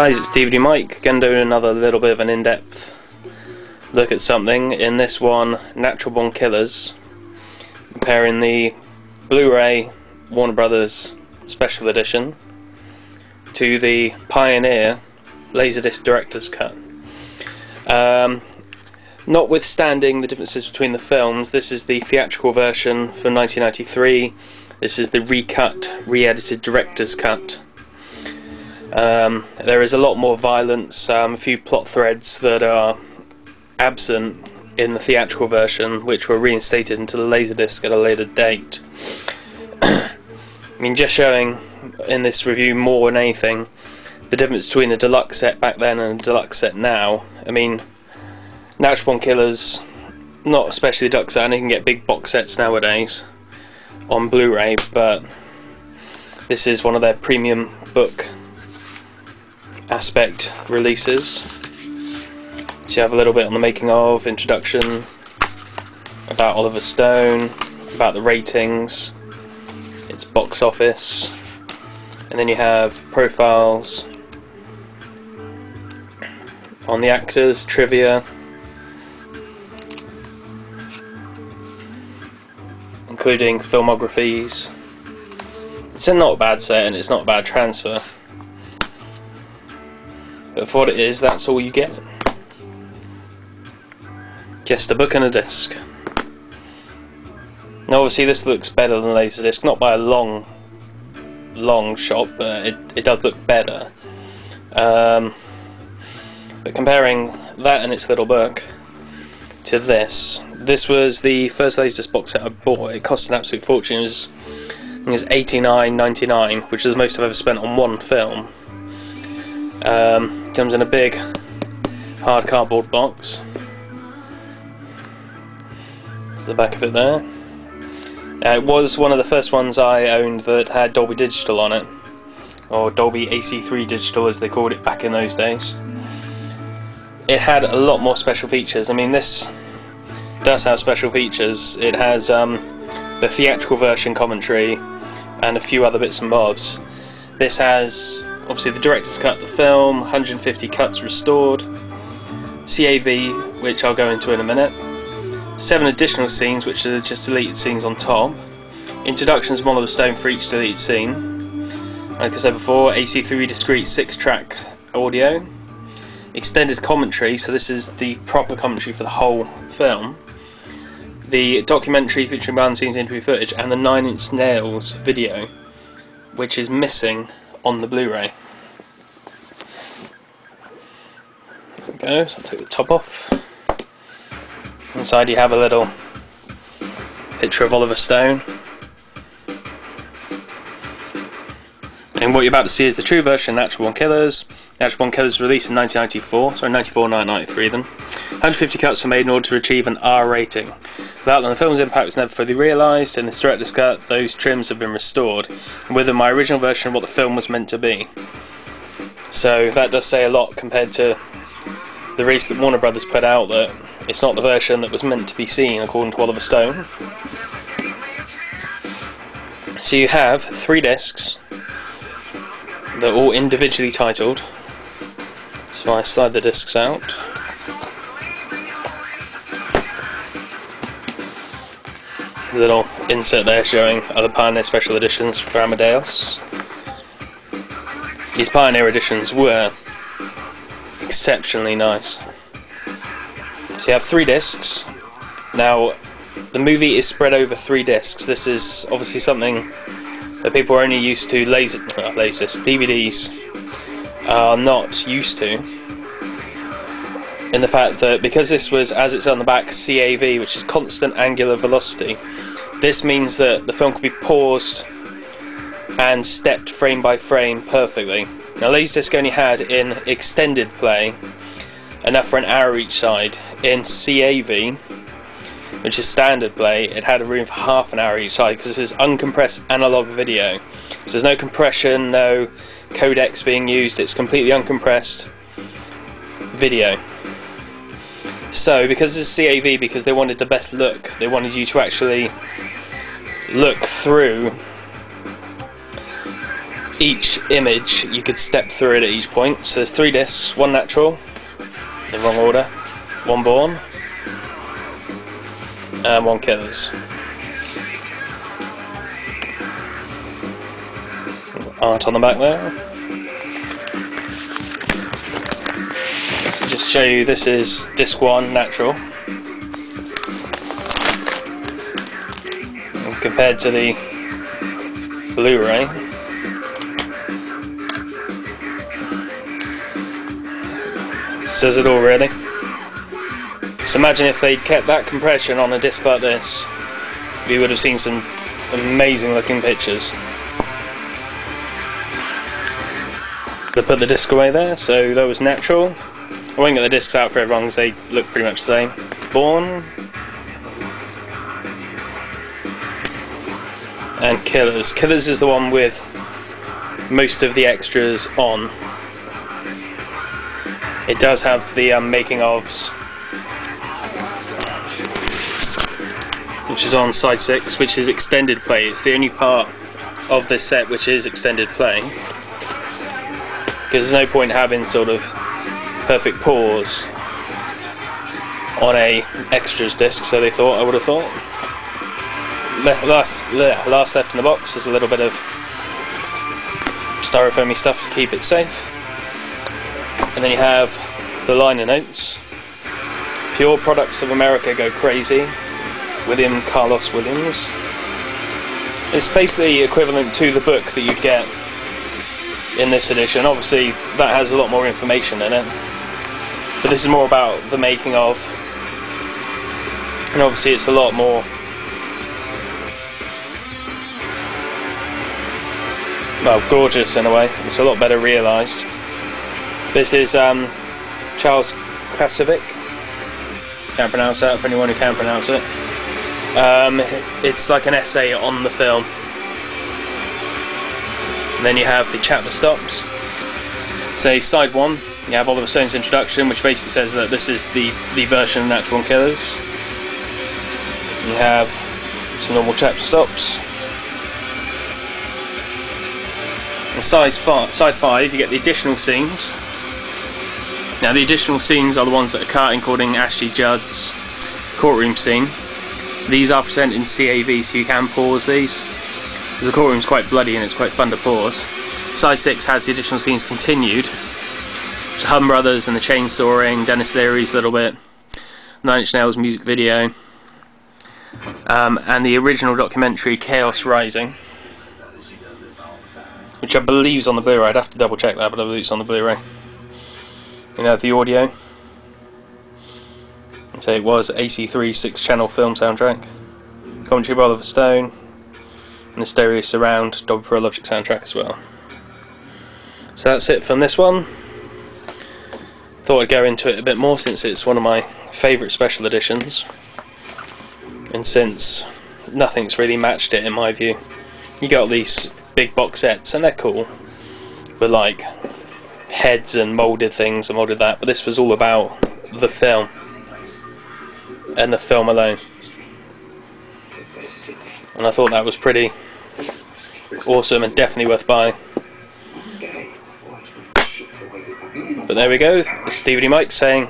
Guys, it's DVD Mike, going to do another little bit of an in-depth look at something. In this one, Natural Born Killers, comparing the Blu-ray Warner Brothers Special Edition to the Pioneer Laserdisc Director's Cut. Notwithstanding the differences between the films, this is the theatrical version from 1993, this is the recut, re-edited Director's Cut. There is a lot more violence, a few plot threads that are absent in the theatrical version, which were reinstated into the Laserdisc at a later date. I mean, just showing in this review more than anything the difference between the deluxe set back then and the deluxe set now. I mean, Natural Born Killers, not especially the deluxe set, and you can get big box sets nowadays on Blu-ray, but this is one of their premium book aspect releases. So you have a little bit on the making of, introduction, about Oliver Stone, about the ratings, its box office, and then you have profiles on the actors, trivia, including filmographies. It's not a bad set and it's not a bad transfer. But for what it is, that's all you get. Just a book and a disc. Now obviously this looks better than Laserdisc, not by a long shot, but it does look better. But comparing that and its little book to this was the first Laserdisc box set I bought. It cost an absolute fortune. I think it was $89.99, which is the most I've ever spent on one film. Comes in a big hard cardboard box. There's the back of it there. It was one of the first ones I owned that had Dolby Digital on it, or Dolby AC3 Digital as they called it back in those days. It had a lot more special features. I mean, this does have special features. It has the theatrical version commentary and a few other bits and bobs. This has obviously the director's cut of the film, 150 cuts restored, CAV, which I'll go into in a minute, 7 additional scenes, which are just deleted scenes on top, introductions from Oliver Stone for each deleted scene, like I said before, AC3 discrete 6-track audio, extended commentary, so this is the proper commentary for the whole film, the documentary featuring behind the scenes interview footage, and the 9 Inch Nails video, which is missing on the Blu-ray. There we go, so I'll take the top off. Inside you have a little picture of Oliver Stone. And what you're about to see is the true version of Natural Born Killers. Natural Born Killers was released in 1994, sorry 1993 then. 150 cuts were made in order to achieve an R rating. Without them, the film's impact was never fully realised. In this director's cut, those trims have been restored, and with them, my original version of what the film was meant to be. So that does say a lot compared to the release that Warner Brothers put out, that it's not the version that was meant to be seen according to Oliver Stone. So you have 3 discs. They're all individually titled. So I slide the discs out. There's a little insert there showing other Pioneer special editions for Amadeus. These Pioneer editions were exceptionally nice. So you have 3 discs. Now the movie is spread over 3 discs. This is obviously something that people are only used to, DVDs are not used to, in the fact that because this was, as it's on the back, CAV, which is constant angular velocity, this means that the film could be paused and stepped frame by frame perfectly. Now Laserdisc only had in extended play enough for an hour each side. In CAV, which is standard play, it had a room for half an hour each side, because this is uncompressed analog video. So there's no compression, no codecs being used, it's completely uncompressed video. So because this is CAV, because they wanted the best look, they wanted you to actually look through each image you could step through it at each point. So there's 3 discs, 1 natural, in wrong order, 1 born, and 1 killers. Art on the back there. So just show you, this is disc 1 natural. And compared to the Blu-ray, says it all really. So imagine if they'd kept that compression on a disc like this, we would have seen some amazing looking pictures. I put the disc away there, so that was natural. I won't get the discs out for everyone because they look pretty much the same. Born. And Killers. Killers is the one with most of the extras on. It does have the making ofs, which is on side 6, which is extended play. It's the only part of this set which is extended play, because there's no point having sort of perfect pause on a extras disc, so they thought, I would have thought. Last left in the box is a little bit of styrofoamy stuff to keep it safe. And then you have the liner notes. Pure Products of America Go Crazy, William Carlos Williams. It's basically equivalent to the book that you'd get in this edition. Obviously that has a lot more information in it, but this is more about the making of, and obviously it's a lot more, well, gorgeous in a way. It's a lot better realised. This is Charles Krasavic. Can't pronounce that for anyone who can pronounce it. It's like an essay on the film. And then you have the chapter stops. Say side 1, you have Oliver Stone's introduction, which basically says that this is the version of Natural Born Killers. You have some normal chapter stops. And side 5, you get the additional scenes. Now the additional scenes are the ones that are cut, including Ashley Judd's courtroom scene. These are presented in CAV, so you can pause these, because the courtroom's quite bloody and it's quite fun to pause. Side 6 has the additional scenes continued. So Hum Brothers and the chainsawing, Dennis Leary's little bit, 9 Inch Nails music video, and the original documentary Chaos Rising, which I believe is on the Blu-ray. I'd have to double check that, but I believe it's on the Blu-ray. You know, the audio. So it was AC3 6-channel film soundtrack. Commentary by Oliver Stone, and the stereo surround Dolby Pro Logic soundtrack as well. So that's it from this one. Thought I'd go into it a bit more since it's one of my favourite special editions, and since nothing's really matched it in my view. You got all these big box sets and they're cool, with like heads and moulded things and moulded that, but this was all about the film and the film alone, and I thought that was pretty awesome and definitely worth buying. But there we go, it's Stevie Mike saying